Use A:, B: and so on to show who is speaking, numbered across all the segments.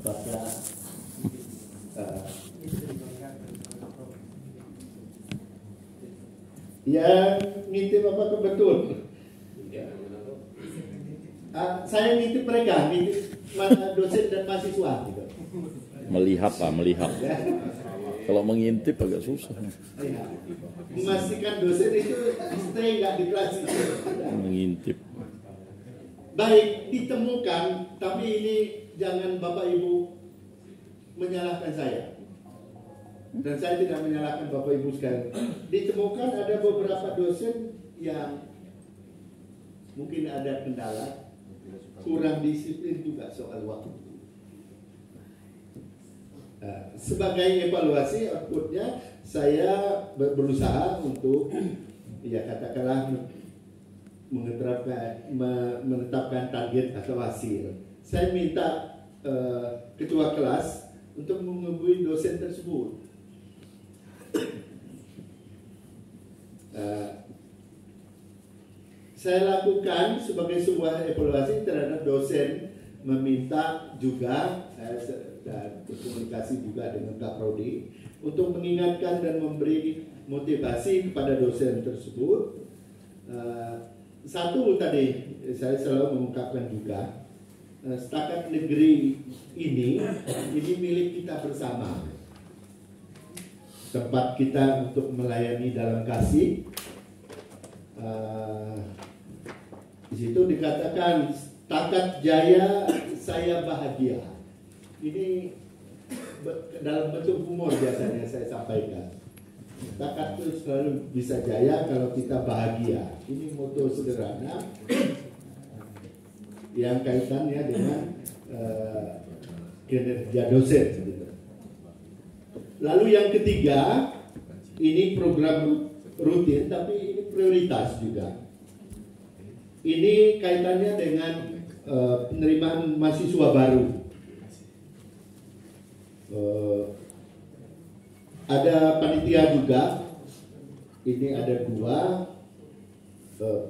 A: apakah yang ngintip apakah betul? Saya ngintip mereka, ngintip dosen dan mahasiswa gitu.
B: Melihat lah, melihat. Kalau mengintip agak susah.
A: Ya. Memastikan dosen itu stay nggak di kelas itu.
B: Mengintip.
A: Baik, ditemukan, tapi ini jangan Bapak Ibu menyalahkan saya. Dan saya tidak menyalahkan Bapak Ibu sekalian. Ditemukan ada beberapa dosen yang mungkin ada kendala, kurang disiplin juga soal waktu. Sebagai evaluasi outputnya, saya berusaha untuk ya katakanlah menetapkan target atau hasil. Saya minta ketua kelas untuk menghubungi dosen tersebut. Saya lakukan sebagai sebuah evaluasi terhadap dosen, meminta juga dan berkomunikasi juga dengan Kaprodi untuk mengingatkan dan memberi motivasi kepada dosen tersebut. Satu tadi saya selalu mengungkapkan juga, setakat negeri ini milik kita bersama. Tempat kita untuk melayani dalam kasih. Di situ dikatakan setakat jaya saya bahagia. Ini dalam bentuk humor biasanya saya sampaikan. Setakat itu selalu bisa jaya kalau kita bahagia. Ini moto sederhana yang kaitannya dengan kinerja dosen. Gitu. Lalu yang ketiga, ini program rutin tapi ini prioritas juga. Ini kaitannya dengan penerimaan mahasiswa baru. Ada panitia juga. Ini ada dua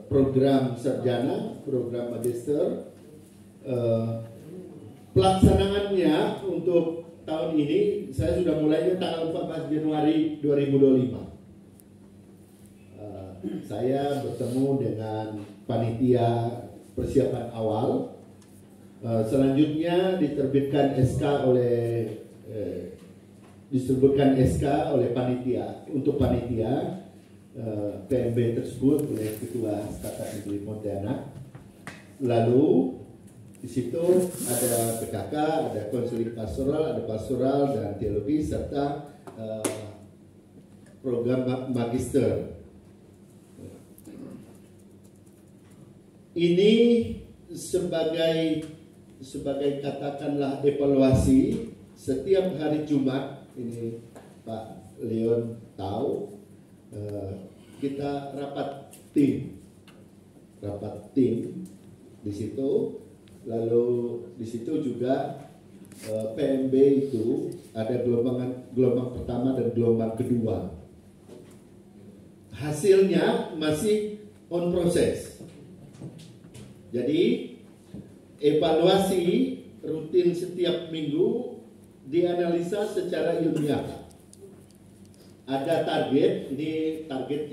A: program sarjana, program magister. Pelaksanaannya untuk tahun ini saya sudah mulainya tanggal 14 Januari 2025. Saya bertemu dengan panitia persiapan awal. Selanjutnya diterbitkan SK oleh panitia untuk panitia PMB tersebut oleh Ketua Setakat Negeri Pontianak. Lalu di situ ada PKK, ada konseling pastoral, ada pastoral dan teologi serta program magister. Ini sebagai katakanlah evaluasi setiap hari Jumat. Ini Pak Leon tahu, kita rapat tim di situ. Lalu di situ juga PMB itu ada gelombang pertama dan gelombang kedua. Hasilnya masih on proses. Jadi evaluasi rutin setiap minggu dianalisa secara ilmiah. Ada target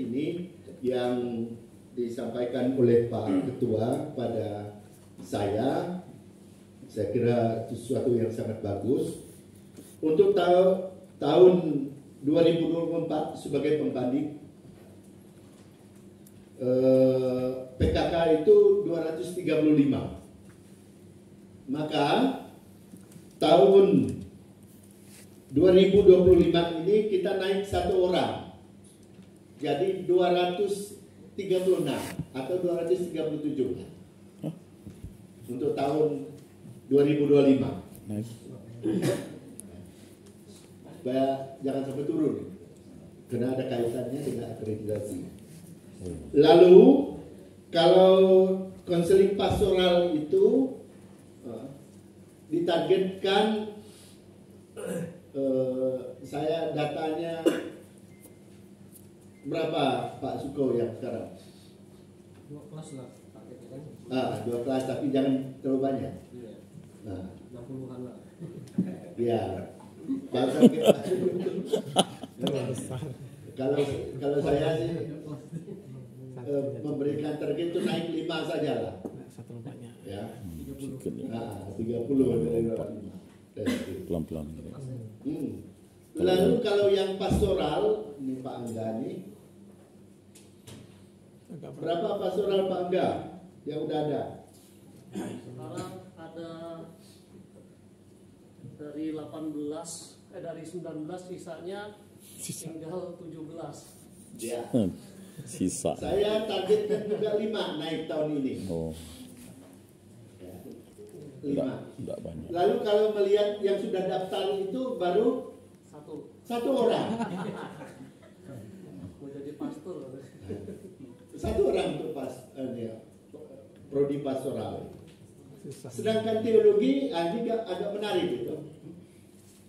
A: ini yang disampaikan oleh Pak Ketua pada saya kira itu sesuatu yang sangat bagus. Untuk tahun 2024 sebagai pembanding PKK itu 235. Maka tahun 2025 ini kita naik satu orang. Jadi 236 atau 237 untuk tahun 2025. Supaya jangan sampai turun, karena ada kaitannya dengan akreditasi. Lalu kalau konseling pastoral itu ditargetkan, saya datanya berapa Pak Suko yang sekarang?
C: 2 kelas lah targetnya kan.
A: 2 kelas tapi jangan terlalu banyak.
C: Iya.
A: Nah,
C: 60-an lah.
A: Ya, bahasa kita. Kalau saya sih memberikan target itu naik 5 saja lah.
C: Satu lembaknya.
A: Ya.
B: Sikit ya.
A: Nah, 30 dari 5.
B: Pelan-pelan.
A: Lalu kalau yang pastoral, ini Pak Angga nih. Berapa pastoral Pak Angga yang udah ada?
D: Sekarang ada dari 19 sisanya tinggal 17.
A: Ya.
B: Sisa.
A: Saya targetkan juga 5 naik tahun ini.
B: Oh,
A: Ya.
B: enggak
A: 5.
B: banyak.
A: Lalu kalau melihat yang sudah daftar itu baru satu orang.
D: Mau jadi pastor.
A: Satu orang untuk prodi pastoral. Sedangkan teologi ini agak menarik itu.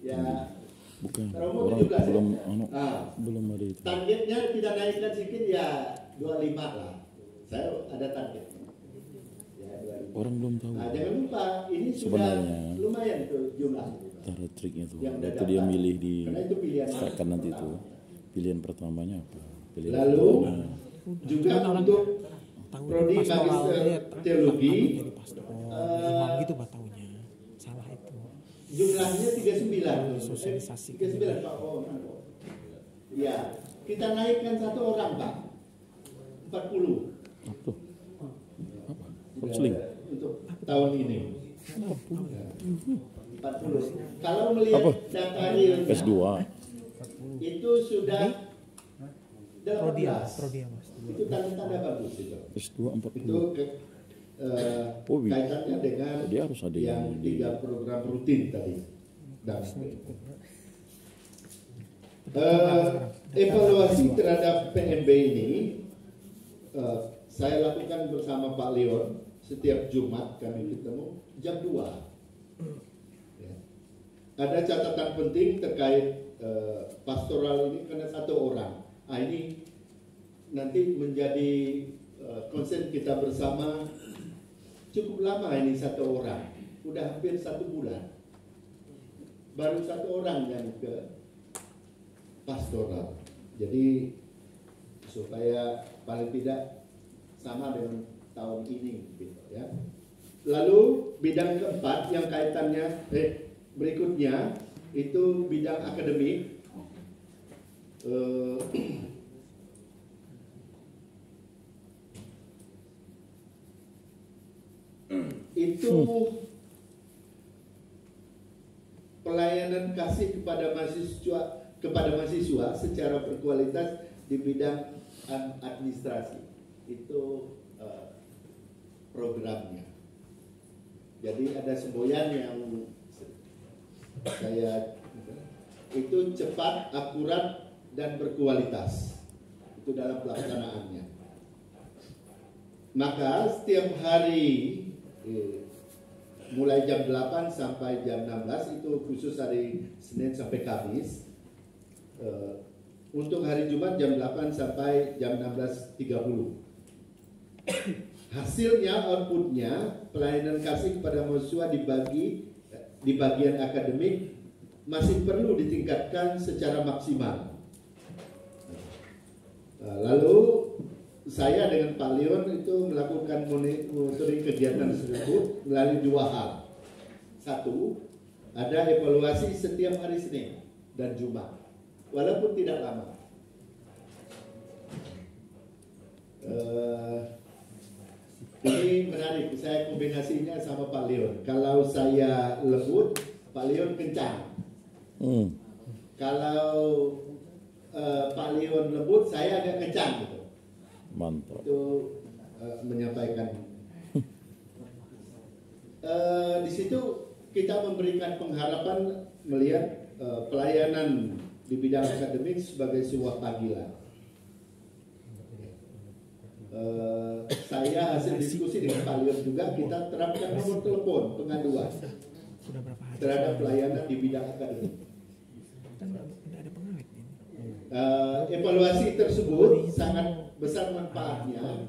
A: Ya,
B: Bukan.
A: Romo
B: Orang
A: 17
B: belum
A: ya?
B: belum ada itu.
A: Targetnya kita naikkan sedikit ya 25 lah. Saya ada target. Ya, 25.
B: Orang belum tahu.
A: Nah, jangan lupa ini sudah
B: Sebenarnya
A: lumayan itu jumlah.
B: cara triknya tuh.
A: Yang
B: Waktu dia
A: daftar.
B: milih di
A: Karena itu pilihan
B: startkan nanti itu. Pilihan pertamanya apa? Pilihan
A: Lalu
B: pertamanya.
A: juga untuk prodi magister teologi
C: Jadi pastor. Imam gitu bataunya. Salah itu.
A: jumlahnya 39.
C: Sosialisasi.
A: 39 Pak. Ya, kita naikkan satu orang Pak. 40.
B: Apa? Apa? Counseling.
A: Untuk tahun ini. 40. Kalau melihat
B: Apa?
A: data realnya
B: S2.
A: itu sudah 18.
C: Prodia Mas.
A: Itu tanda-tanda bagus itu.
B: S2
A: Itu
B: 40. Oh,
A: kaitannya dengan
B: dia harus ada
A: yang
B: yang di-
A: 3 program rutin tadi. Dan evaluasi terhadap PMB ini saya lakukan bersama Pak Leon setiap Jumat kami ketemu jam 2. Ya. Ada catatan penting terkait pastoral ini karena satu orang. Nah, ini nanti menjadi konsen kita bersama. Cukup lama ini satu orang, udah hampir 1 bulan. Baru 1 orang yang ke pastoral. Jadi supaya paling tidak sama dengan tahun ini, gitu ya. Lalu bidang keempat yang kaitannya berikutnya itu bidang akademik. Itu pelayanan kasih kepada mahasiswa secara berkualitas di bidang administrasi. Itu programnya. Jadi ada semboyan yang saya itu cepat, akurat dan berkualitas. Itu dalam pelaksanaannya. Maka setiap hari mulai jam 8 sampai jam 16 itu khusus hari Senin sampai Kamis. Untuk hari Jumat jam 8 sampai jam 16.30. Hasilnya, outputnya, pelayanan kasih kepada mahasiswa di bagian akademik masih perlu ditingkatkan secara maksimal. Lalu saya dengan Pak Leon itu melakukan monitoring kegiatan tersebut melalui 2 hal. 1, ada evaluasi setiap hari Senin dan Jumat, walaupun tidak lama. Ini menarik, saya kombinasinya sama Pak Leon. Kalau saya lembut, Pak Leon kencang. Kalau Pak Leon lembut, saya agak kencang gitu.
B: Mantap.
A: Itu menyampaikan. Di situ kita memberikan pengharapan melihat pelayanan di bidang akademik sebagai sebuah panggilan. Saya hasil diskusi dengan Pak Leon juga kita terapkan nomor telepon pengaduan terhadap pelayanan di bidang akademik. Evaluasi tersebut sangat besar manfaatnya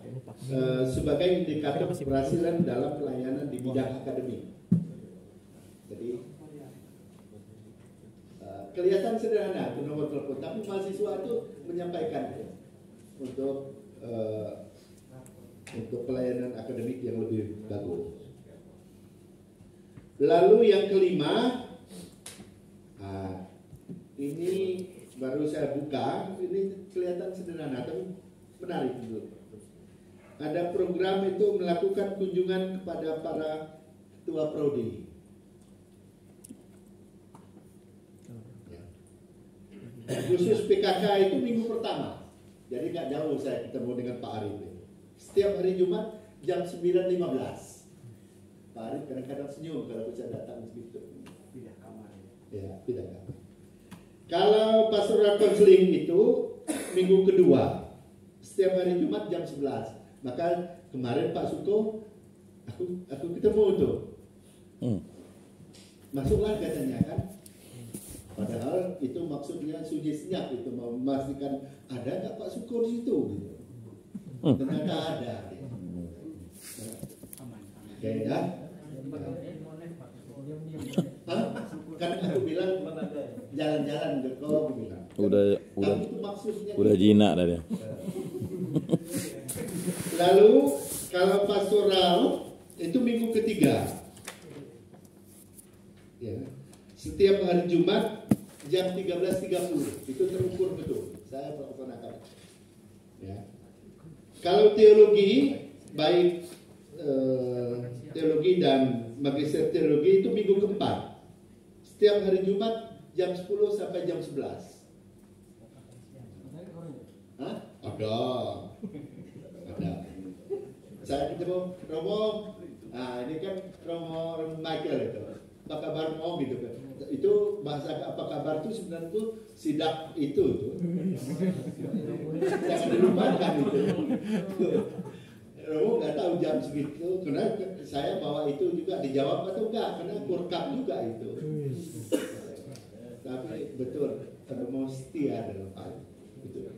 A: sebagai indikator keberhasilan dalam pelayanan di bidang akademik. Jadi kelihatan sederhana itu nomor telepon, tapi mahasiswa itu menyampaikan untuk pelayanan akademik yang lebih bagus. Lalu yang kelima, ini baru saya buka, ini kelihatan sederhana tapi menarik dulu. Ada program itu melakukan kunjungan kepada para ketua prodi. Khusus PKK itu minggu pertama. Jadi nggak jauh saya ketemu dengan Pak Arif. Setiap hari Jumat jam 9.15. Pak Arif kadang-kadang senyum kalau saya datang begitu. Pindah kamar. Ya, pindah kamar. Kalau pastoral konseling itu minggu kedua. Setiap hari Jumat jam 11. Maka kemarin Pak Suko aku ketemu tuh. Masuklah katanya kan. Padahal itu maksudnya sunyi senyap itu memastikan ada nggak Pak Suko di situ gitu. Ternyata ada. Oke ya. Kan aku bilang jalan-jalan ke kau bilang.
B: Udah jinak dah dia.
A: Lalu kalau pastoral itu minggu ketiga. Ya. Setiap hari Jumat jam 13.30 itu terukur betul. Saya melaksanakan. Ya. Kalau teologi baik teologi dan magister teologi itu minggu keempat. Setiap hari Jumat jam 10 sampai jam 11. Hah? Ada. Saya ketemu Romo. Nah, ini kan Romo Michael itu. Apa kabar Mo gitu kan. Itu bahasa apa kabar itu sebenarnya itu sidak itu tuh. Jangan dilupakan itu. Romo nggak tahu jam segitu karena saya bawa itu juga dijawab atau enggak karena kurkap juga itu. Tapi betul Romo setia dalam hal itu.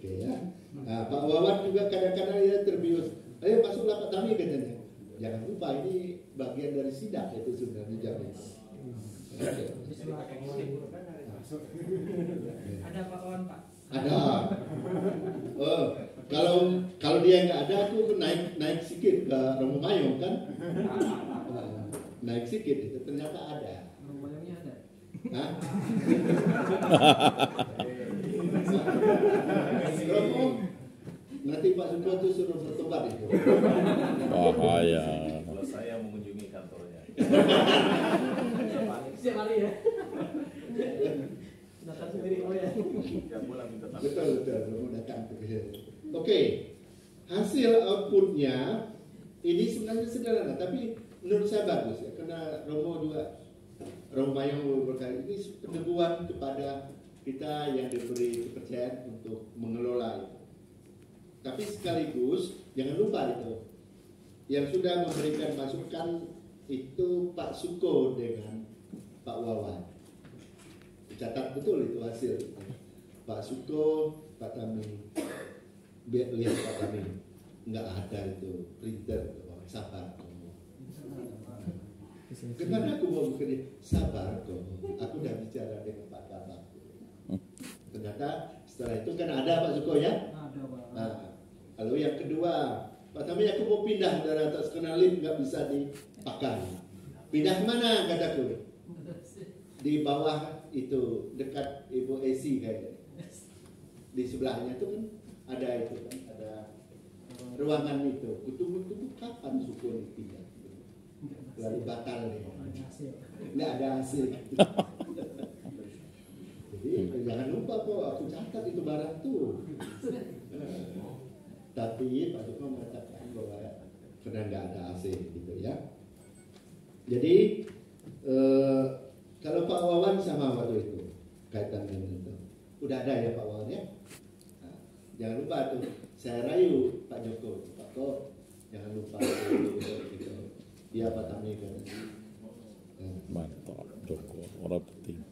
A: Oke ya. Nah, Pak Wawan juga kadang-kadang dia terbius. Ayo masuklah Pak Tami katanya. Jangan lupa ini bagian dari sidak itu sebenarnya jamin.
E: Ada Pak Wawan Pak.
A: Ada. Oh, kalau dia nggak ada, aku naik sedikit ke Romo Mayong kan? Naik sedikit itu ternyata ada.
E: Romo Mayongnya ada.
A: Hah? Romo, nanti Pak Suko tuh suruh bertobat itu.
B: Bahaya.
F: Kalau saya mengunjungi kantornya.
D: Setiap hari ya. Datang sendiri oh ya.
A: Betul, Romo datang ke sini. Oke, hasil outputnya ini sebenarnya sederhana, tapi menurut saya bagus ya, karena Romo Mayong berkali ini peneguhan kepada kita yang diberi kepercayaan untuk mengelola itu. Tapi sekaligus jangan lupa itu yang sudah memberikan masukan itu Pak Suko dengan Pak Wawan. Catat betul itu hasil itu. Pak Suko, Pak Tami, lihat Pak Tami, nggak ada itu printer, sabar. Kenapa aku mau bekerja? Sabar kok. Aku udah bicara dengan Pak Kabak. Ternyata setelah itu kan ada Pak Suko ya.
E: Ada Pak.
A: Nah, lalu yang kedua, Pak Tami aku mau pindah dari atas karena lift nggak bisa dipakai. Pindah kemana kataku? Di bawah itu dekat Ibu Esi kayaknya. Di sebelahnya itu kan ada itu kan ada ruangan itu. Tunggu kapan Suko pindah? Lalu batal nih. Nggak ada hasil. Jadi jangan lupa kok aku catat itu barang tuh. Tapi Pak Suko mengatakan bahwa karena nggak ada hasil gitu ya. Jadi kalau Pak Wawan sama waktu itu kaitan dengan itu. Udah ada ya Pak Wawan ya. Nah, jangan lupa tuh saya rayu Pak Joko. Pak Ko jangan lupa gitu. Dia Pak Tami kan.
B: Mantap Joko, orang penting.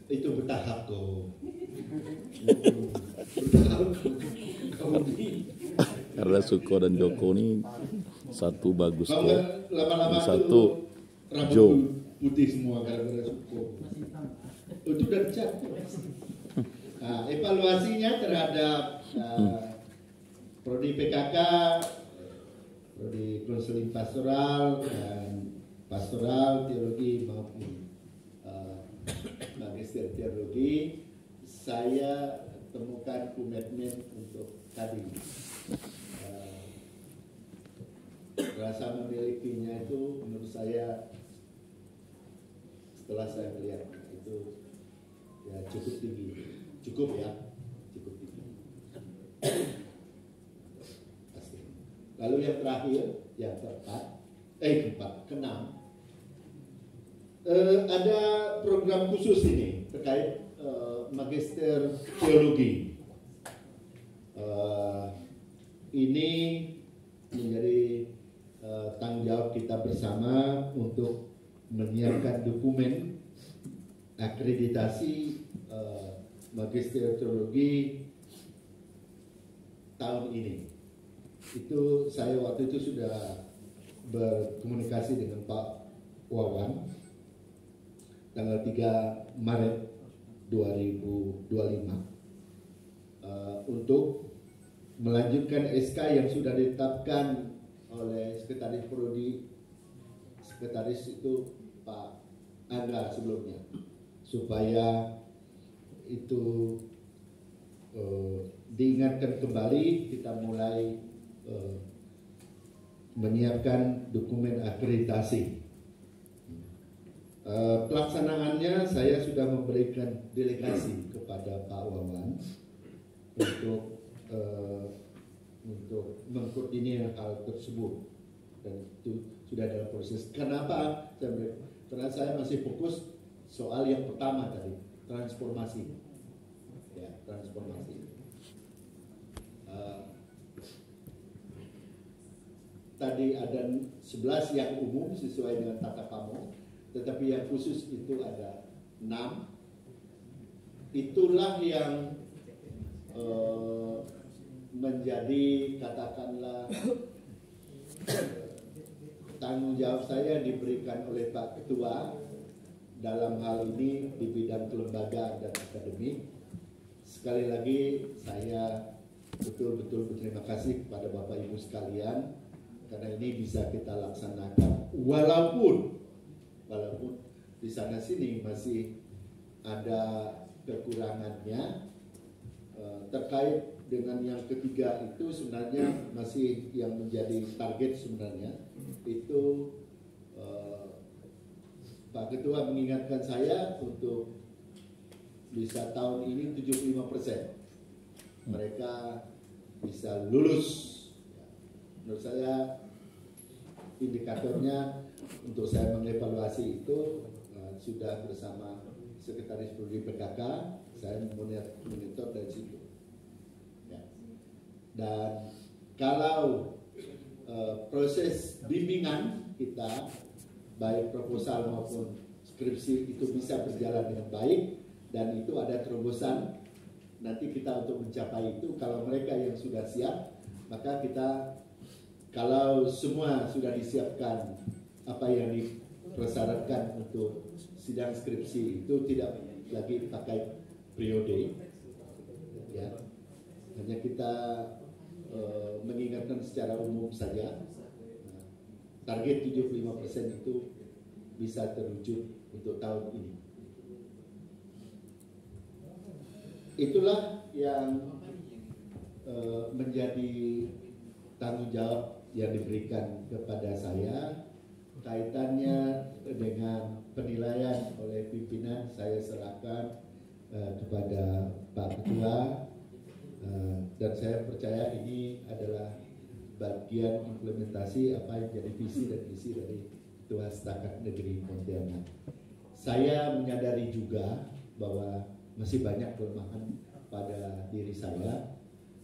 A: Itu bertahap kok. Bertahap.
B: Karena Suko dan Joko ini Satu bagus
A: Kalau
B: kok.
A: nggak lama-lama
B: Yang satu
A: tuh rambut
B: Joe.
A: putih semua gara-gara cukup. Itu udah cat. Nah, evaluasinya terhadap prodi PKK, prodi konseling pastoral dan pastoral teologi maupun magister teologi, saya temukan komitmen untuk tadi rasa memilikinya itu menurut saya setelah saya melihat itu ya cukup tinggi, cukup tinggi. Pasti. Lalu yang terakhir, yang keenam, ada program khusus ini terkait magister teologi. Ini menjadi tanggung jawab kita bersama untuk menyiapkan dokumen akreditasi magister teologi tahun ini. Itu saya waktu itu sudah berkomunikasi dengan Pak Wawan tanggal 3 Maret 2025 untuk melanjutkan SK yang sudah ditetapkan oleh Sekretaris Prodi, Sekretaris itu Pak Angga sebelumnya, supaya itu diingatkan kembali, kita mulai menyiapkan dokumen akreditasi. Pelaksanaannya saya sudah memberikan delegasi kepada Pak Wawan untuk mengkoordinir hal tersebut, dan itu sudah dalam proses. Kenapa? Karena saya masih fokus soal yang pertama tadi, transformasi. Ya, transformasi. Tadi ada 11 yang umum sesuai dengan tata pamo, tetapi yang khusus itu ada 6. Itulah yang menjadi katakanlah tanggung jawab saya diberikan oleh Pak Ketua dalam hal ini di bidang kelembagaan dan akademik. Sekali lagi saya betul-betul berterima kasih kepada Bapak Ibu sekalian karena ini bisa kita laksanakan walaupun di sana sini masih ada kekurangannya. Terkait dengan yang ketiga itu sebenarnya masih yang menjadi target sebenarnya itu Pak Ketua mengingatkan saya untuk bisa tahun ini 75% mereka bisa lulus. Menurut saya indikatornya untuk saya mengevaluasi itu sudah bersama Sekretaris Prodi PKK, saya monitor dari situ. Ya. Dan kalau proses bimbingan kita baik proposal maupun skripsi itu bisa berjalan dengan baik dan itu ada terobosan nanti kita untuk mencapai itu. Kalau mereka yang sudah siap, maka kita kalau semua sudah disiapkan apa yang dipersyaratkan untuk sidang skripsi itu tidak lagi pakai periode, ya, hanya kita mengingatkan secara umum saja. Target 75% itu bisa terwujud untuk tahun ini. Itulah yang menjadi tanggung jawab yang diberikan kepada saya. Kaitannya dengan penilaian oleh pimpinan saya serahkan kepada Pak Ketua, dan saya percaya ini adalah bagian implementasi apa yang jadi visi dan misi dari Ketua Setakat Negeri Pontianak. Saya menyadari juga bahwa masih banyak kelemahan pada diri saya.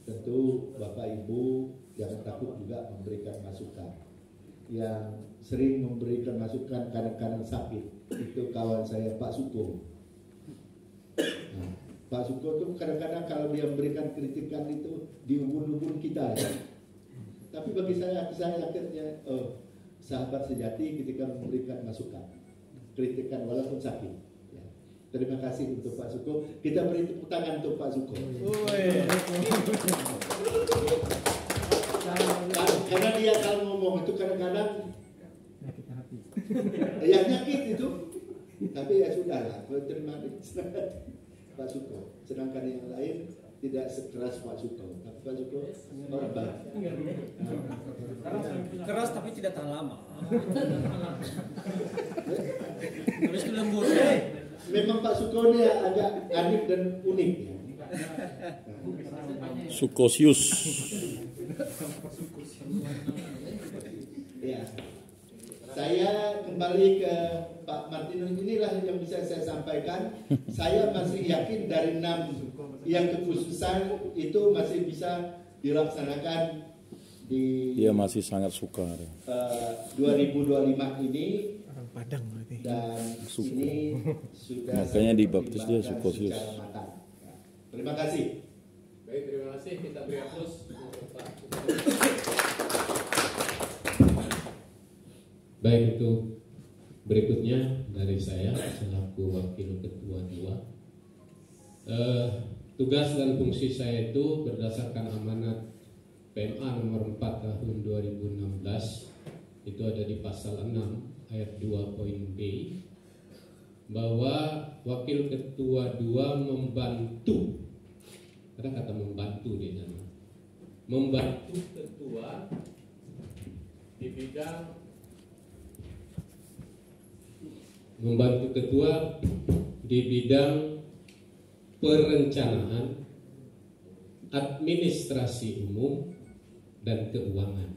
A: Tentu Bapak Ibu jangan takut juga memberikan masukan. Yang sering memberikan masukan kadang-kadang sakit itu kawan saya Pak Suko. Nah, Pak Suko itu kadang-kadang kalau dia memberikan kritikan itu di ubun-ubun kita, ya. Tapi bagi saya akhirnya sahabat sejati ketika memberikan masukan, kritikan walaupun sakit. Ya. Terima kasih untuk Pak Suko. Kita beri tepuk tangan untuk Pak Suko. Karena dia kalau ngomong itu kadang-kadang ya nyakit itu. Tapi ya sudah lah, terima kasih Pak Suko. Sedangkan yang lain tidak sekeras Pak Suko. Tapi Pak Suko orang baik.
C: Keras tapi tidak tahan lama. Terus lembut.
A: Memang Pak Suko ini agak aneh dan unik.
B: Sukosius.
A: Ya. Saya kembali ke Pak Martinus, inilah yang bisa saya sampaikan. Saya masih yakin dari 6 yang kekhususan itu masih bisa dilaksanakan di
B: Dia masih sangat suka.
A: 2025 ini.
C: Orang Padang berarti.
A: Dan ini sudah
B: Makanya dibaptis dia Sukosius.
A: secara matang. Ya. Terima kasih.
F: Baik, terima kasih. Kita beri aplaus untuk Pak.
G: Baik, itu berikutnya dari saya selaku Wakil Ketua 2. Tugas dan fungsi saya itu berdasarkan amanat PMA nomor 4 tahun 2016, itu ada di pasal 6 ayat 2 poin B, bahwa Wakil Ketua 2 membantu, ada kata membantu di sana, membantu ketua di bidang perencanaan, administrasi umum, dan keuangan.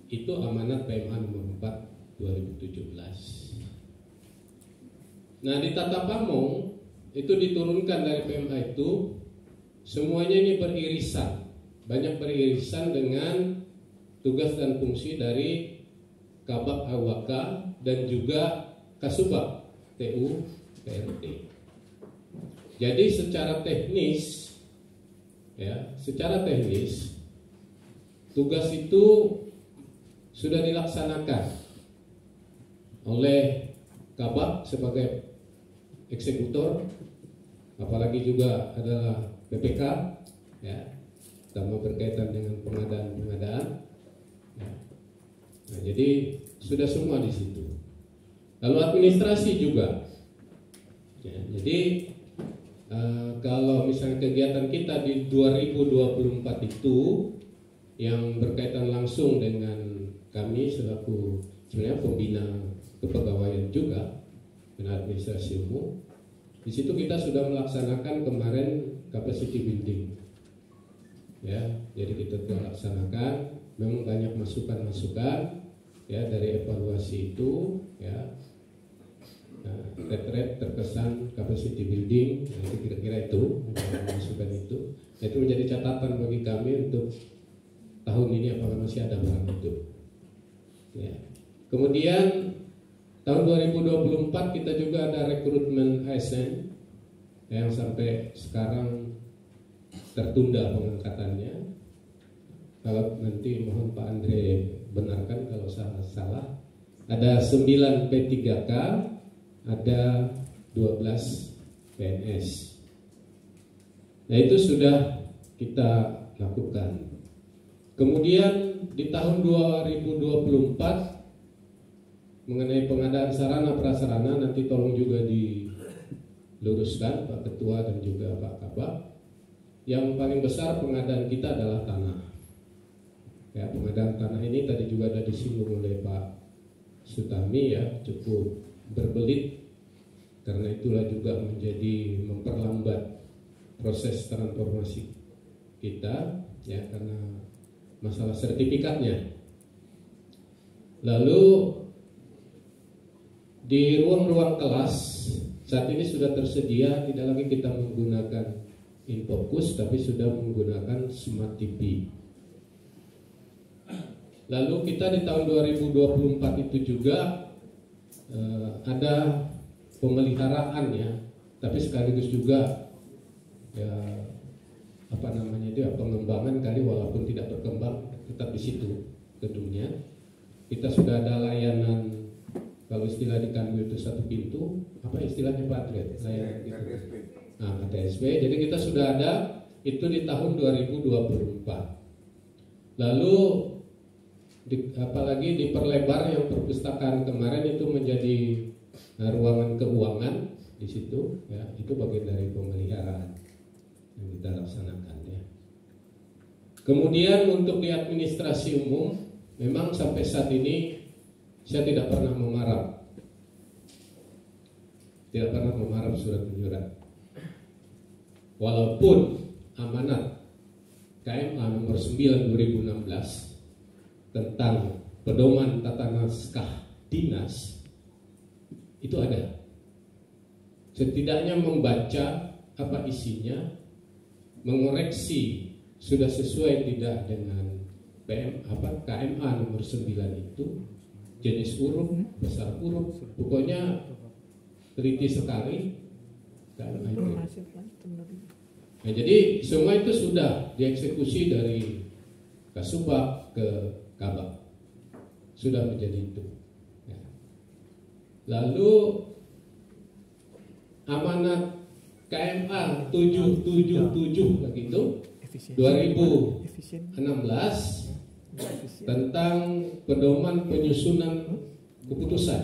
G: Itu amanat PMA nomor 4 2017. Nah, di Tata Pamong itu diturunkan dari PMA itu, semuanya ini beririsan, banyak beririsan dengan tugas dan fungsi dari Kabak Awaka dan juga Kasubag TU PRT. Jadi secara teknis, tugas itu sudah dilaksanakan oleh Kabak sebagai eksekutor, apalagi juga adalah PPK, ya, terutama berkaitan dengan pengadaan. Ya. Nah, jadi sudah semua di situ. Lalu administrasi juga. Ya, jadi kalau misalnya kegiatan kita di 2024 itu yang berkaitan langsung dengan kami selaku sebenarnya pembina kepegawaian juga dan administrasi umum, di situ kita sudah melaksanakan kemarin capacity building. Ya, jadi kita sudah laksanakan, memang banyak masukan-masukan ya dari evaluasi itu, ya. Nah, retret terkesan capacity building, nah, itu kira-kira itu masukan itu. Nah, itu menjadi catatan bagi kami untuk tahun ini apakah masih ada barang itu. Ya. Kemudian tahun 2024 kita juga ada rekrutmen ASN yang sampai sekarang tertunda pengangkatannya. Kalau nanti mohon Pak Andre benarkan kalau salah. Ada 9 P3K, ada 12 PNS. Nah, itu sudah kita lakukan. Kemudian di tahun 2024 mengenai pengadaan sarana prasarana, nanti tolong juga diluruskan Pak Ketua dan juga Pak Kabak. Yang paling besar pengadaan kita adalah tanah. Ya, pengadaan tanah ini tadi juga ada disinggung oleh Pak Sutami, ya, cukup berbelit, karena itulah juga menjadi memperlambat proses transformasi kita, ya, karena masalah sertifikatnya. Lalu di ruang-ruang kelas saat ini sudah tersedia, tidak lagi kita menggunakan Infocus tapi sudah menggunakan Smart TV. Lalu kita di tahun 2024 itu juga ada pemeliharaan, ya, tapi sekaligus juga ya, pengembangan kali walaupun tidak berkembang tetap di situ gedungnya. Kita sudah ada layanan, kalau istilah di Kanwil itu satu pintu, apa istilahnya Pak Andre? Layanan gitu. Nah, KTSP. Jadi kita sudah ada itu di tahun 2024. Lalu apalagi diperlebar yang perpustakaan kemarin itu menjadi ruangan keuangan di situ, ya, itu bagian dari pemeliharaan yang kita laksanakan, ya. Kemudian untuk di administrasi umum, memang sampai saat ini saya tidak pernah memarap surat menyurat. Walaupun amanat KMA nomor 9 2016 tentang pedoman tata naskah dinas itu ada. Setidaknya membaca apa isinya, mengoreksi sudah sesuai tidak dengan KMA nomor 9 itu, jenis huruf, besar huruf, pokoknya teliti sekali. Nah, jadi semua itu sudah dieksekusi dari Kasubag ke Kabag, sudah menjadi itu. Ya. Lalu amanat KMA 777 begitu 2016 tentang pedoman penyusunan keputusan,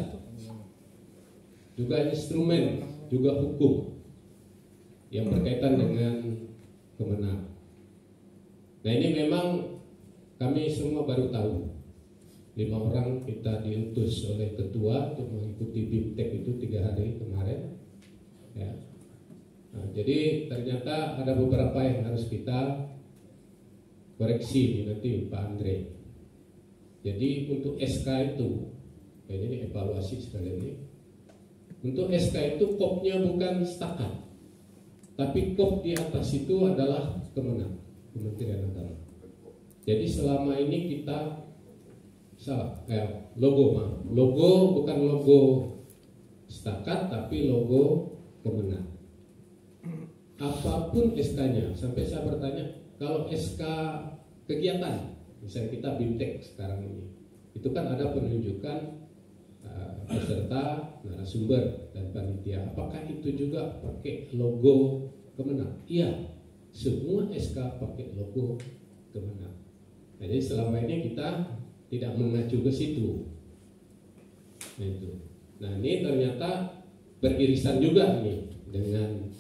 G: juga instrumen, juga hukum yang berkaitan dengan kemenangan. Nah, ini memang kami semua baru tahu. 5 orang kita diutus oleh ketua untuk mengikuti BIMTEK itu 3 hari kemarin, ya. Nah, jadi ternyata ada beberapa yang harus kita koreksi nanti Pak Andre. Jadi untuk SK itu, kayaknya ini evaluasi sekali ini. Untuk SK itu kopnya bukan stakat, tapi kop di atas itu adalah Kementerian Agama. Jadi selama ini kita salah, logo bukan logo stakat, tapi logo Kemenang. Apapun SK-nya, sampai saya bertanya, kalau SK kegiatan, misalnya kita BIMTEK sekarang ini, itu kan ada penunjukan peserta, narasumber, dan panitia. Apakah itu juga pakai logo Kemenang? Iya, semua SK pakai logo Kemenang. Nah, jadi selama ini kita tidak mengacu ke situ. Nah, itu. Nah, ini ternyata beririsan juga nih dengan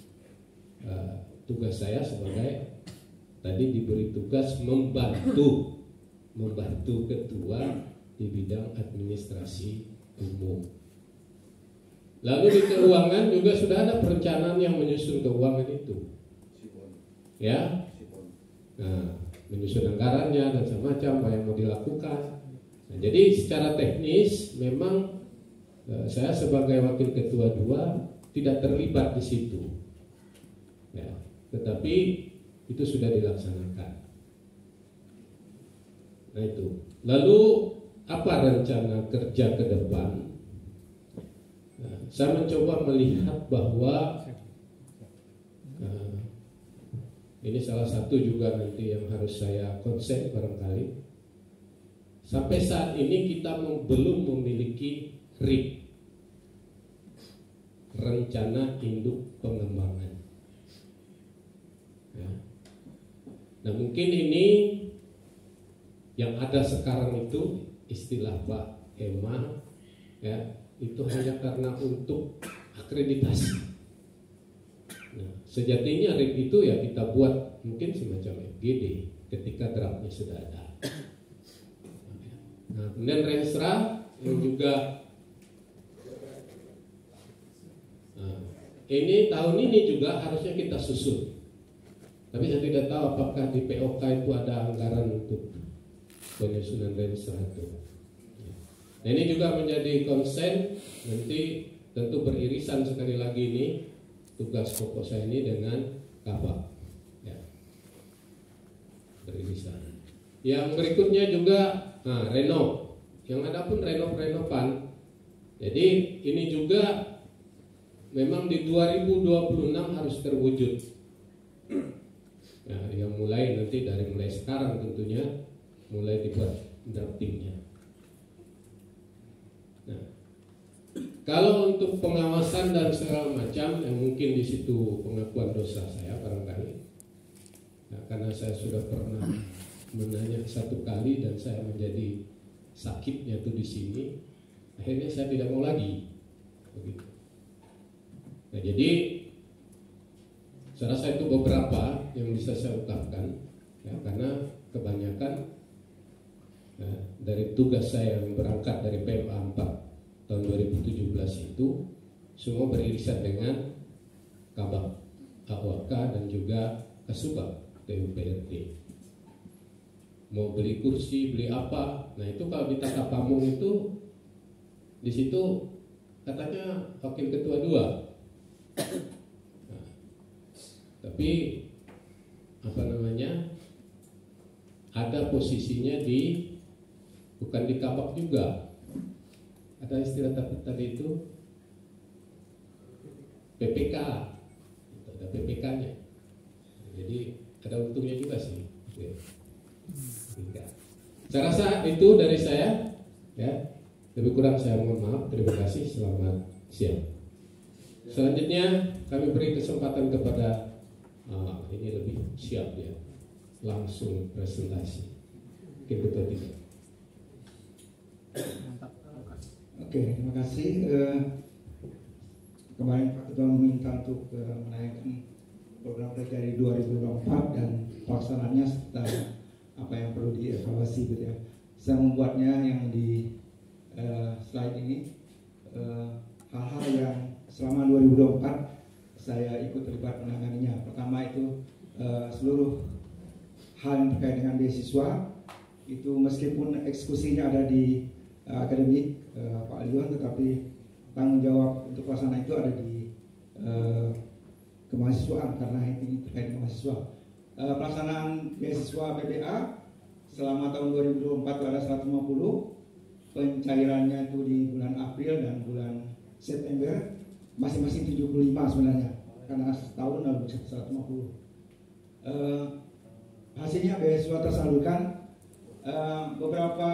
G: tugas saya sebagai tadi diberi tugas membantu ketua di bidang administrasi umum. Lalu di keuangan juga sudah ada perencanaan yang menyusun keuangan itu, ya. Nah, menyusun anggarannya dan semacam apa yang mau dilakukan. Nah, jadi secara teknis memang saya sebagai wakil ketua 2 tidak terlibat di situ, ya. Tetapi itu sudah dilaksanakan. Nah, itu. Lalu apa rencana kerja ke depan? Nah, saya mencoba melihat bahwa ini salah satu juga nanti yang harus saya konsen barangkali. Sampai saat ini kita belum memiliki RIP, rencana induk pengembangan. Ya. Nah, mungkin ini yang ada sekarang itu istilah Pak Emma, ya, itu hanya karena untuk akreditasi. Nah, sejatinya RIP itu ya kita buat mungkin semacam FGD ketika draftnya sudah ada. Nah, kemudian Renstra yang juga ini tahun ini juga harusnya kita susun. Tapi saya tidak tahu apakah di POK itu ada anggaran untuk penyusunan Renstra itu. Nah, ini juga menjadi konsen, nanti tentu beririsan sekali lagi ini tugas pokok saya ini dengan Kabag, ya. Beririsan. Yang berikutnya juga renov. Yang ada pun renovan. Jadi ini juga memang di 2026 harus terwujud. Ya, yang mulai sekarang tentunya mulai dibuat draftingnya. Nah, kalau untuk pengawasan dan segala macam yang mungkin di situ pengakuan dosa saya barangkali. Nah, karena saya sudah pernah menanya satu kali dan saya menjadi sakitnya tuh di sini, akhirnya saya tidak mau lagi begitu. Nah, jadi saya rasa itu beberapa yang bisa saya ungkapkan ya, karena kebanyakan dari tugas saya yang berangkat dari PMA 4 tahun 2017 itu semua beririsan dengan Kabak AWK dan juga Kasubag PUPRT. Mau beli kursi, beli apa? Nah itu kalau di Tata Pamung itu di situ katanya wakil ketua 2. Nah, tapi apa namanya? Ada posisinya di bukan di Kabak juga. Ada istilah tadi itu PPK. Ada PPK-nya. Jadi ada untungnya juga sih. Oke. Saya rasa itu dari saya ya. Lebih kurang saya mohon maaf. Terima kasih. Selamat siang. Selanjutnya kami beri kesempatan kepada ini lebih siap ya, langsung presentasi. Mungkin betul tidak.
H: Oke, terima kasih. Kemarin Pak Ketua meminta untuk menaikkan program kerja di 2024 dan pelaksanaannya serta apa yang perlu dievaluasi gitu ya. Saya membuatnya yang di slide ini hal-hal yang selama 2024 saya ikut terlibat menanganinya. Pertama itu seluruh hal yang terkait dengan beasiswa itu meskipun eksekusinya ada di akademik Pak Lion, tetapi tanggung jawab untuk pelaksanaan itu ada di kemahasiswaan karena ini terkait dengan mahasiswa. Pelaksanaan beasiswa PPA selama tahun 2024 itu ada 150, pencairannya itu di bulan April dan bulan September masing-masing 75 sebenarnya karena setahun lalu 150. Hasilnya beasiswa tersalurkan, beberapa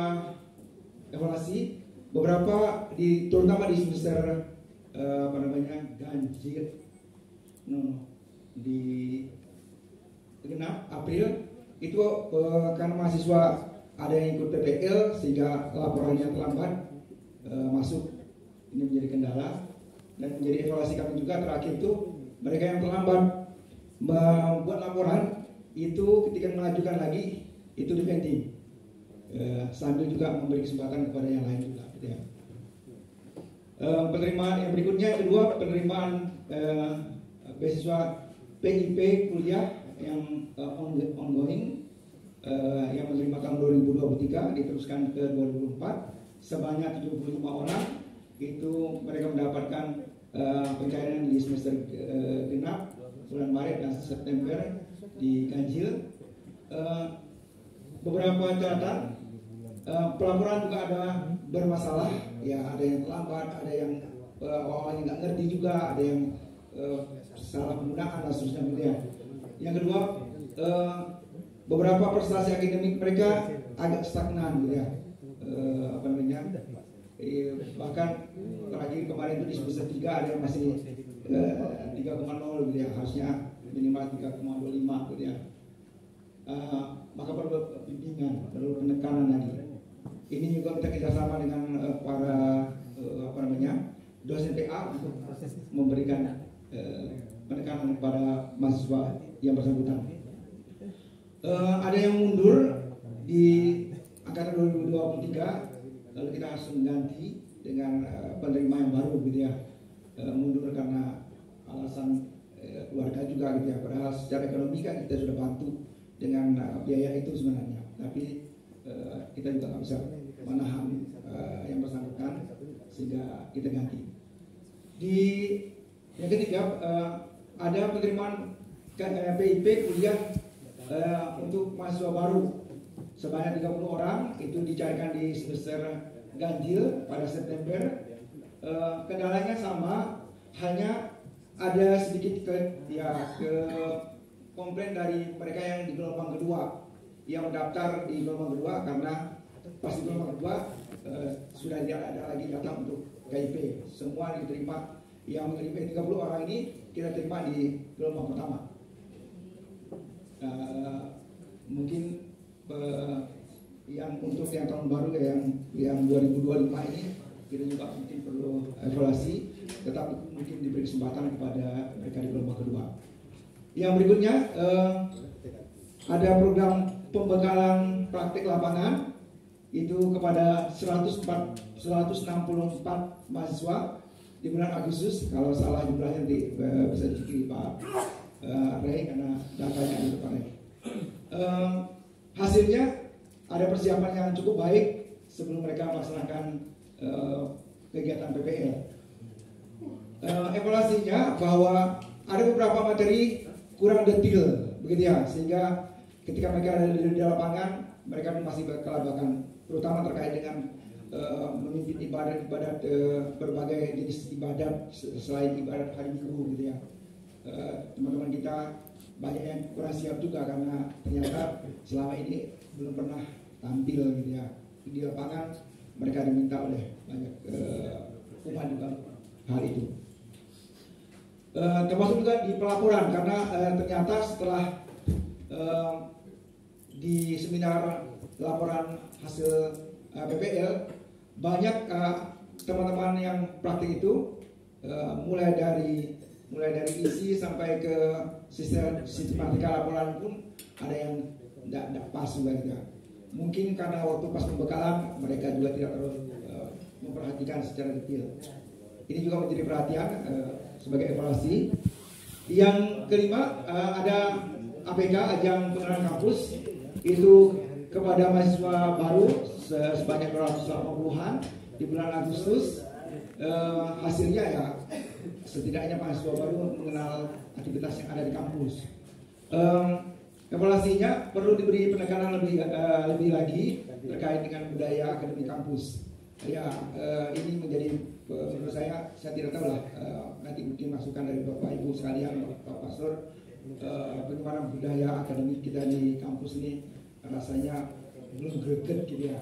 H: evaluasi, beberapa terutama di semester ganjil di genap April itu karena mahasiswa ada yang ikut PPL sehingga laporannya terlambat masuk, ini menjadi kendala dan menjadi evaluasi kami juga terakhir itu mereka yang terlambat membuat laporan itu ketika mengajukan lagi itu di pending sambil juga memberi kesempatan kepada yang lain juga gitu ya. Penerimaan yang berikutnya kedua penerimaan beasiswa PIP kuliah yang ongoing yang menerima tahun 2023 diteruskan ke 2024 sebanyak 75 orang itu mereka mendapatkan pencairan di semester genap bulan Maret dan September di ganjil. Beberapa catatan pelaporan juga ada bermasalah ya, ada yang terlambat, ada yang awalnya nggak ngerti juga, ada yang salah penggunaan dan seterusnya gitu ya. Yang kedua beberapa prestasi akademik mereka agak stagnan gitu ya, bahkan terakhir kemarin itu di semester 3 ada yang masih 3,0 gitu ya, harusnya minimal 3,25 gitu ya. Maka perlu bimbingan, perlu penekanan lagi. Ini juga kita kerjasama dengan para dosen PA untuk memberikan penekanan kepada mahasiswa yang bersangkutan. Ada yang mundur di angkatan 2023, lalu kita harus mengganti dengan penerima yang baru gitu ya. Mundur karena alasan keluarga juga gitu ya. Padahal secara ekonomi kan kita sudah bantu dengan biaya itu sebenarnya, tapi kita juga nggak bisa menahan yang bersangkutan sehingga kita ganti. Di yang ketiga ada penerimaan PIP kuliah untuk mahasiswa baru sebanyak 30 orang itu dicairkan di semester ganjil pada September. Kendalanya sama, hanya ada sedikit komplain dari mereka yang di gelombang kedua yang mendaftar di gelombang kedua karena pas di gelombang kedua sudah tidak ada lagi data untuk KIP. Semua diterima, yang mengirim 30 orang ini kita terima di gelombang pertama. Mungkin yang untuk yang tahun baru yang 2025 ini kita juga mungkin perlu evaluasi, tetapi mungkin diberi kesempatan kepada mereka di gelombang kedua. Yang berikutnya ada program pembekalan praktik lapangan itu kepada 164 mahasiswa di bulan Agustus. Kalau salah jumlahnya nanti bisa dicek Pak Ray karena datanya ada Pak Ray. Hasilnya ada persiapan yang cukup baik sebelum mereka melaksanakan kegiatan PPL. Evaluasinya bahwa ada beberapa materi kurang detail, begitu ya, sehingga ketika mereka ada di lapangan mereka masih kelabakan, terutama terkait dengan memimpin ibadat berbagai jenis ibadat selain ibadat hari Minggu, gitu ya. Teman-teman kita banyak yang kurang siap juga karena ternyata selama ini belum pernah tampil, gitu ya, di lapangan. Mereka diminta oleh banyak umat juga hal itu. Termasuk juga di pelaporan karena ternyata setelah di seminar laporan hasil PPL banyak teman-teman yang praktik itu mulai dari isi sampai ke sistematika laporan pun ada yang tidak pas juga gitu. Mungkin karena waktu pas pembekalan mereka juga tidak terlalu memperhatikan secara detail. Ini juga menjadi perhatian sebagai evaluasi. Yang kelima ada APK, ajang pengenalan kampus, itu kepada mahasiswa baru sebanyak 280-an di bulan Agustus. Hasilnya ya setidaknya mahasiswa baru mengenal aktivitas yang ada di kampus. Evaluasinya perlu diberi penekanan lebih lagi terkait dengan budaya akademik kampus. Ya, ini menjadi menurut saya tidak tahu lah, nanti mungkin masukan dari Bapak Ibu sekalian, Pak Pastor, bagaimana budaya akademik kita di kampus ini rasanya belum greget gitu ya.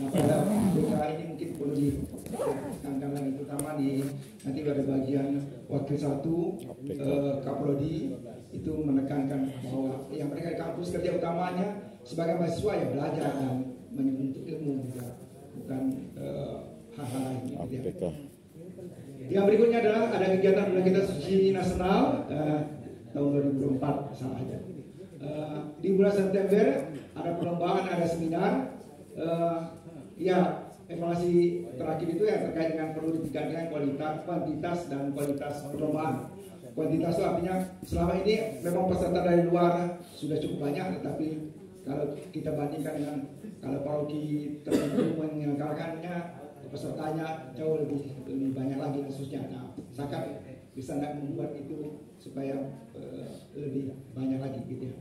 H: Nah, pada budaya ini mungkin perlu ditekankan lagi, terutama di nanti pada bagian wakil 1 Kaprodi itu menekankan bahwa yang mereka di kampus kerja utamanya sebagai mahasiswa ya belajar dan menuntut ilmu juga, bukan hal-hal lain gitu ya. Yang berikutnya adalah ada kegiatan bulan kita suci nasional tahun 2004 salah aja. Di bulan September ada perlombaan, ada seminar. Ya, evaluasi terakhir itu yang terkait dengan perlu ditingkatkan kuantitas dan kualitas perlombaan. Kuantitas itu artinya selama ini memang peserta dari luar sudah cukup banyak, tetapi kalau kita bandingkan dengan kalau paroki tertentu menyelenggarakannya, pesertanya jauh lebih banyak lagi khususnya. Nah, zakat bisa nggak membuat itu supaya lebih banyak lagi gitu ya.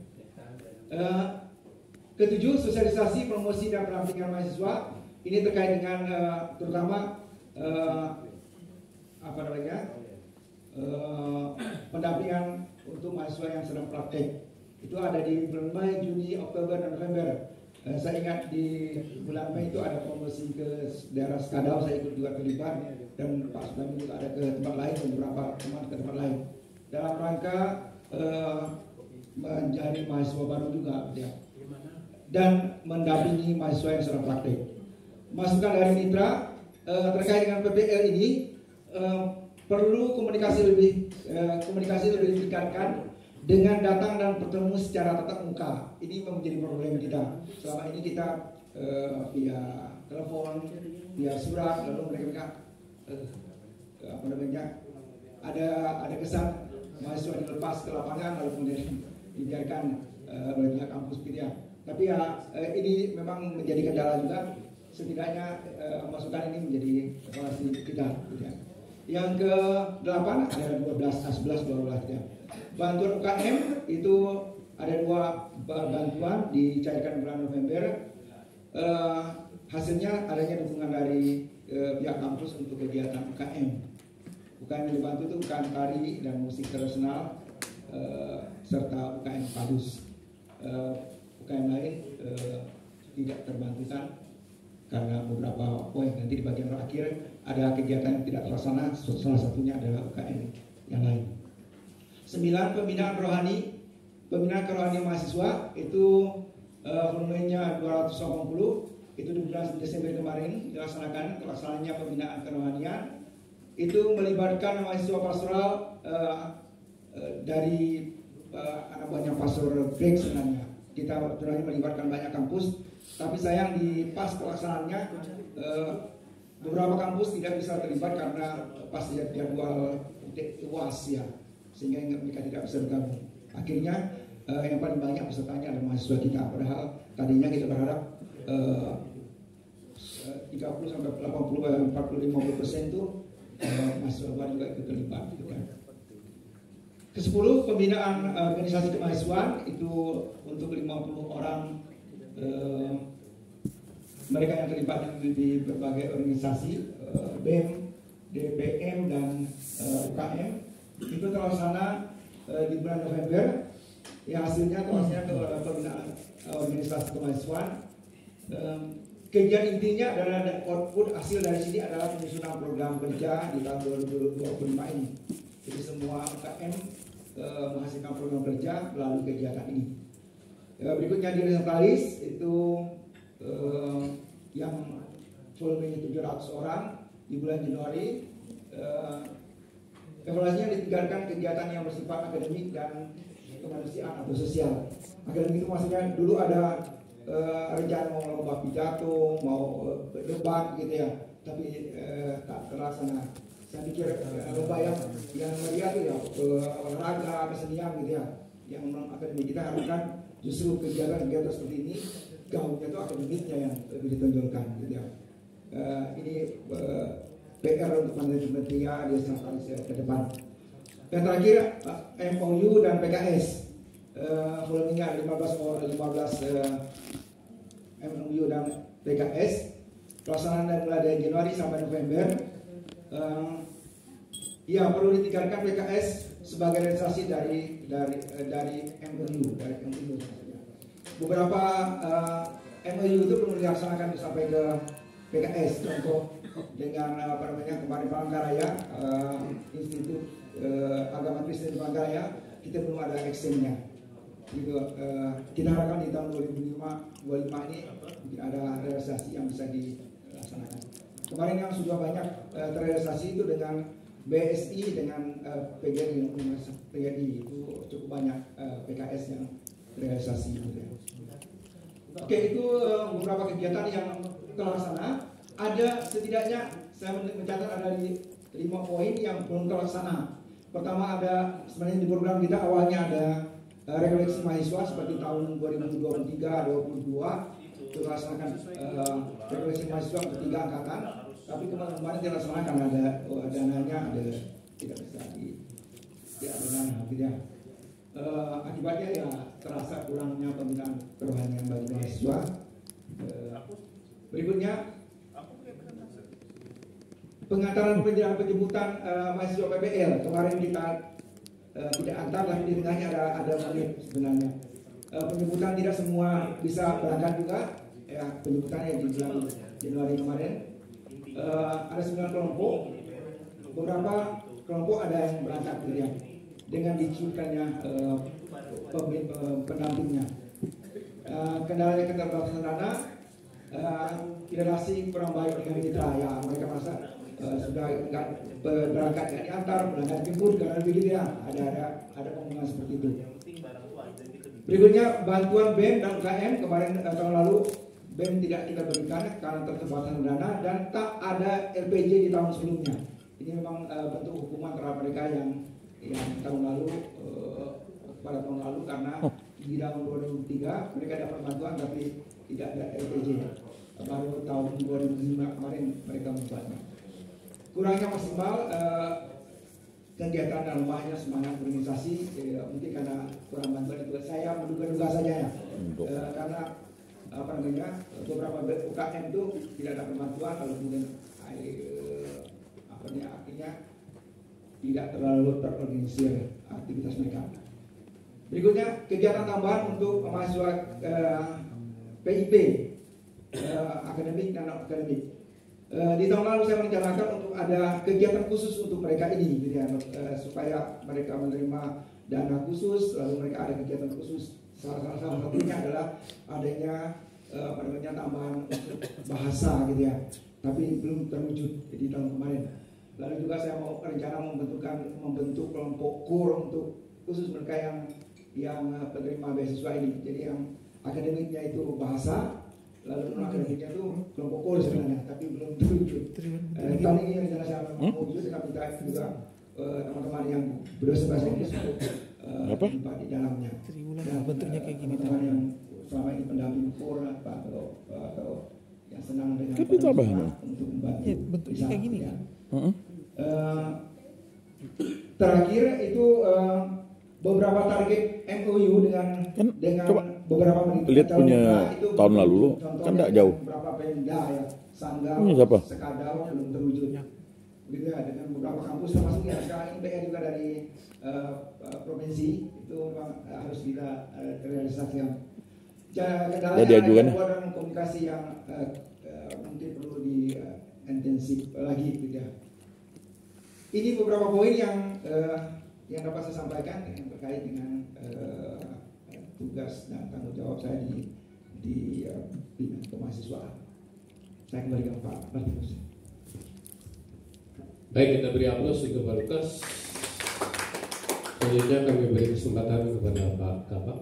H: Ketujuh, sosialisasi, promosi dan pendampingan mahasiswa. Ini terkait dengan terutama pendampingan untuk mahasiswa yang sedang praktek. Itu ada di bulan Mei, Juni, Oktober, dan November. Saya ingat di bulan Mei itu ada promosi ke daerah Skadau, saya ikut juga terlibat, dan Pak Sudami juga ada ke tempat lain, beberapa teman ke tempat lain. Dalam rangka menjadi mahasiswa baru juga, ya, dan mendampingi mahasiswa yang sedang praktek. Masukan dari mitra terkait dengan PPL ini perlu komunikasi lebih ditingkatkan dengan datang dan bertemu secara tatap muka. Ini menjadi problem kita. Selama ini kita via telepon, via surat, lalu mereka ada kesan mahasiswa dilepas ke lapangan lalu kemudian dibiarkan oleh pihak kampus gitu ya. Tapi ya ini memang menjadi kendala juga. Setidaknya masukan ini menjadi evaluasi kita gitu ya. Yang ke-8 ada 11 ya. Bantuan UKM itu ada 2 bantuan dicairkan bulan November. Hasilnya adanya dukungan dari pihak kampus untuk kegiatan UKM. UKM yang dibantu itu UKM tari dan musik tradisional serta UKM padus. UKM lain tidak terbantukan karena beberapa poin. Nanti di bagian terakhir ada kegiatan yang tidak terlaksana, salah satunya adalah UKM yang lain. 9. Pembinaan rohani. Pembinaan kerohanian mahasiswa itu volumenya 280, itu di bulan Desember kemarin dilaksanakan. Pelaksananya pembinaan kerohanian itu melibatkan mahasiswa pastoral dari anak buahnya Pastor Greg. Sebenarnya kita sebenarnya melibatkan banyak kampus, tapi sayang di pas pelaksanaannya beberapa kampus tidak bisa terlibat karena pas jadwal UAS ya, sehingga mereka tidak bisa bergabung. Akhirnya yang paling banyak pesertanya adalah mahasiswa kita, padahal tadinya kita berharap 30 sampai 80, 40-50% itu mahasiswa luar juga ikut terlibat gitu kan. Ke-10, pembinaan organisasi kemahasiswaan itu untuk 50 orang mereka yang terlibat di berbagai organisasi BEM, DPM dan UKM itu terlaksana di bulan November. Yang hasilnya terlaksana ke pembinaan organisasi kemahasiswaan. Kegiatan intinya adalah output hasil dari sini adalah penyusunan program kerja di tahun 2025 ini. Jadi semua UKM menghasilkan program kerja melalui kegiatan ini. Berikutnya di Orientalis itu yang volumenya 700 orang di bulan Januari. Evaluasinya ditinggalkan kegiatan yang bersifat akademik dan kemanusiaan atau sosial. Akademik itu maksudnya dulu ada rencana mau lomba pidato, mau debat gitu ya, tapi tak terlaksana. Saya pikir lomba yang meriah itu ya olahraga, kesenian gitu ya, yang non akademik. Kita harapkan justru kegiatan-kegiatan seperti ini gaungnya itu akademiknya yang lebih ditonjolkan gitu ya. Ini PR untuk manajemen dia ke depan. Yang terakhir MOU dan PKS, volumenya 15 MOU dan PKS, pelaksanaan mulai dari Januari sampai November. Ya, perlu ditingkatkan PKS sebagai realisasi dari MOU, Beberapa MOU itu perlu dilaksanakan sampai ke PKS, contoh dengan kemarin Palangkaraya, Institut Agama Kristen Palangkaraya, kita belum ada actionnya. Gitu, kita harapkan di tahun 2025 ini mungkin ada realisasi yang bisa dilaksanakan. Kemarin yang sudah banyak terrealisasi itu dengan BSI dengan PGRI itu cukup banyak PKS yang terrealisasi. Gitu. Oke, itu beberapa kegiatan yang terlaksana. Ada setidaknya saya mencatat ada 5 poin yang belum terlaksana. Pertama, ada sebenarnya di program kita awalnya ada rekoleksi mahasiswa seperti tahun 2023-2022 itu dilaksanakan rekoleksi mahasiswa untuk 3 angkatan, tapi kemarin dilaksanakan ada dananya ada tidak bisa tidak ada dana gitu ya. Akibatnya ya terasa kurangnya pembinaan kerohanian bagi mahasiswa. Berikutnya pengantaran penjemputan mahasiswa PBL kemarin kita tidak antar, tapi di tengahnya ada menit sebenarnya. Penjemputan tidak semua bisa berangkat juga, ya penjemputannya di bulan Januari kemarin. Ada 9 kelompok, beberapa kelompok ada yang berangkat gitu ya, dengan dicuitkannya pendampingnya. Kendalanya keterbatasan dana, relasi kurang baik dengan mitra ya, mereka merasa sudah enggak berangkat nggak diantar, berangkat jemput karena begitu ya, ada omongan seperti itu. Berikutnya bantuan BEM dan UKM kemarin tahun lalu BEM tidak kita berikan karena keterbatasan dana dan tak ada LPJ di tahun sebelumnya. Ini memang bentuk hukuman terhadap mereka yang tahun lalu pada tahun lalu karena di tahun 2003 mereka dapat bantuan tapi tidak ada LPJ. Baru tahun 2005 kemarin mereka membuatnya. Kurangnya maksimal kegiatan dan lemahnya semangat organisasi, mungkin karena kurang bantuan itu. Saya menduga-duga saja ya, karena beberapa UKM itu tidak dapat bantuan, kalau kemudian artinya tidak terlalu terorganisir aktivitas mereka. Berikutnya kegiatan tambahan untuk mahasiswa PIP, akademik dan non akademik. Di tahun lalu saya merencanakan untuk ada kegiatan khusus untuk mereka ini, gitu ya, supaya mereka menerima dana khusus, lalu mereka ada kegiatan khusus. Salah satunya adalah adanya tambahan untuk bahasa, gitu ya, tapi belum terwujud di tahun kemarin. Lalu juga saya mau rencana membentuk kelompok core untuk khusus mereka yang penerima beasiswa ini. Jadi yang akademiknya itu bahasa, lalu non akademiknya itu kelompok core sebenarnya, tapi belum terwujud. Tahun ini rencana saya mau wujud, tapi kita juga teman-teman yang berdosa bahasa Inggris untuk terlibat di dalamnya. Dan
C: bentuknya kayak gini.
H: Teman-teman yang selama ini pendamping core atau yang senang dengan
B: Kan ditambahin.
H: untuk membantu.
C: Ya, bentuknya kayak gini kan.
H: Terakhir itu beberapa target MOU dengan
B: coba
H: beberapa penelitian
B: lihat punya
H: itu
B: tahun lalu lu,
H: contohnya
B: kan nggak jauh.
H: beberapa Pemda ya, Sanggau,
B: Punya siapa?
H: Sekadau belum terwujud. Begitu ya, dengan beberapa kampus termasuk ya sekarang ini PR juga dari provinsi itu memang harus kita terrealisasikan. Kendalanya
B: diajukan ya?
H: dalam komunikasi yang mungkin perlu di intensif lagi, gitu ya. Ini beberapa poin yang dapat saya sampaikan yang terkait dengan tugas dan tanggung jawab saya di bidang kemahasiswaan. Saya kembalikan Pak Martinus.
G: Baik, kita beri aplaus untuk Pak Lukas. Selanjutnya kami beri kesempatan kepada Pak Kabak.